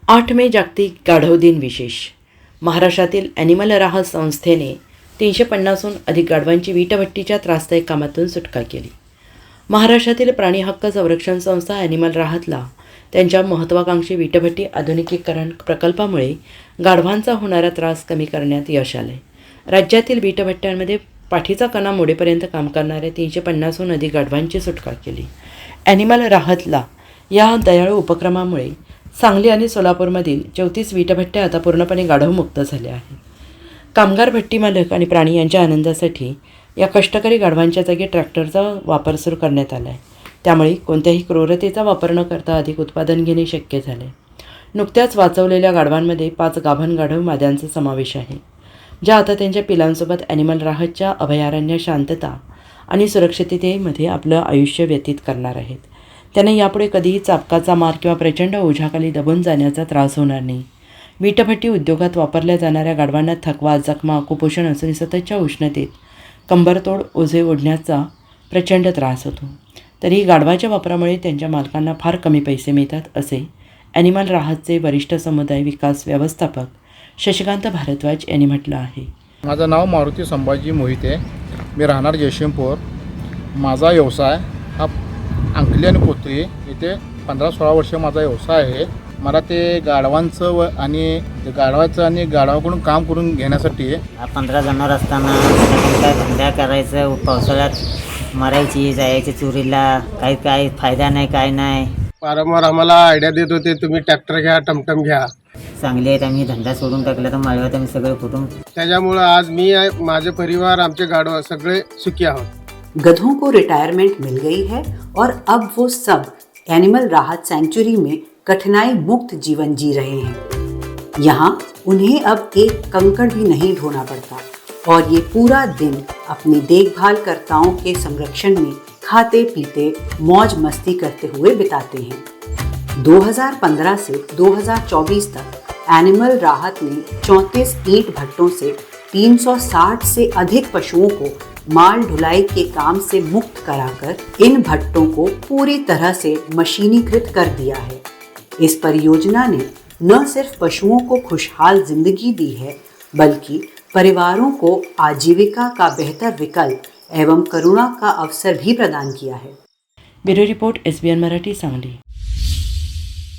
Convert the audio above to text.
8 मे जागतिक गाढव दिन विशेष. महाराष्ट्रातील ॲनिमल राहत संस्थेने 350हून अधिक गाढवांची वीटभट्टीच्या त्रासदायक कामातून सुटका केली. महाराष्ट्रातील प्राणी हक्क संरक्षण संस्था ॲनिमल राहतला त्यांच्या महत्त्वाकांक्षी वीटभट्टी आधुनिकीकरण प्रकल्पामुळे गाढवांचा होणारा त्रास कमी करण्यात यश आले. राज्यातील वीटभट्ट्यांमध्ये पाठीचा कणा मोडेपर्यंत काम करणाऱ्या 350हून अधिक गाढवांची सुटका केली. ॲनिमल राहतला या दयाळू उपक्रमामुळे सांगली आणि सोलापूरमधील 34 वीटभट्ट्या आता पूर्णपणे गाढवमुक्त झाल्या आहेत. कामगार, भट्टी मालक आणि प्राणी यांच्या आनंदासाठी या कष्टकरी गाढवांच्या जागी ट्रॅक्टरचा वापर सुरू करण्यात आला आहे. त्यामुळे कोणत्याही क्रूरतेचा वापर न करता अधिक उत्पादन घेणे शक्य झाले. नुकत्याच वाचवलेल्या गाढवांमध्ये 5 गाभण गाढव माद्यांचा समावेश आहे, ज्या आता त्यांच्या पिलांसोबत ॲनिमल राहतच्या अभयारण्य शांतता आणि सुरक्षिततेमध्ये आपलं आयुष्य व्यतीत करणार आहेत. त्यांना यापुढे कधीही चाबकाचा मार किंवा प्रचंड ओझ्याखाली दबून जाण्याचा त्रास होणार नाही. वीटभट्टी उद्योगात वापरल्या जाणाऱ्या गाढवांना थकवा, जखमा, कुपोषण असून सततच्या उष्णतेत कंबरतोड ओझे ओढण्याचा प्रचंड त्रास होतो. तरीही गाढवाच्या वापरामुळे त्यांच्या मालकांना फार कमी पैसे मिळतात, असे ॲनिमल राहतचे वरिष्ठ समुदाय विकास व्यवस्थापक शशिकांत भारद्वाज यांनी म्हटलं आहे. माझं नाव मारुती संभाजी मोहिते. मी राहणार जयसिंगपूर. माझा व्यवसाय हा अंकली आणि पोतळी इथे 15-16 वर्ष माझा व्यवसाय आहे. मला ते गाढवांचं आणि गाढवाकडून काम करून घेण्यासाठी 15 जनावर असताना काय धंदा करायचं, पावसाळ्यात मरायची, जायची चोरीला, काही फायदा नाही, काय नाही. वारंवार आम्हाला आयडिया देत होते, तुम्ही ट्रॅक्टर घ्या, टमटम घ्या. चांगले आहेत. आम्ही धंदा सोडून टाकला तर माळव्यात आम्ही सगळे कुटुंब. त्याच्यामुळं आज मी माझे परिवार, आमचे गाढव सगळे सुखी आहोत. गधों को रिटायरमेंट मिल गई है और अब वो सब एनिमल राहत सेंचुरी में कठिनाई मुक्त जीवन जी रहे हैं. यहाँ उन्हें अब एक कंकड़ भी नहीं ढोना पड़ता और ये पूरा दिन अपनी देखभालकर्ताओं के संरक्षण में खाते पीते मौज मस्ती करते हुए बिताते हैं. 2015 से 2024 तक एनिमल राहत ने 34 ईंट भट्टों से 360 से अधिक पशुओं को माल ढुलाई के काम से मुक्त कराकर इन भट्टों को पूरी तरह से मशीनीकृत कर दिया है. इस परियोजना ने न सिर्फ पशुओं को खुशहाल जिंदगी दी है, बल्कि परिवारों को आजीविका का बेहतर विकल्प एवं करुणा का अवसर भी प्रदान किया है. Bureau report, SBN Marathi, Sangli.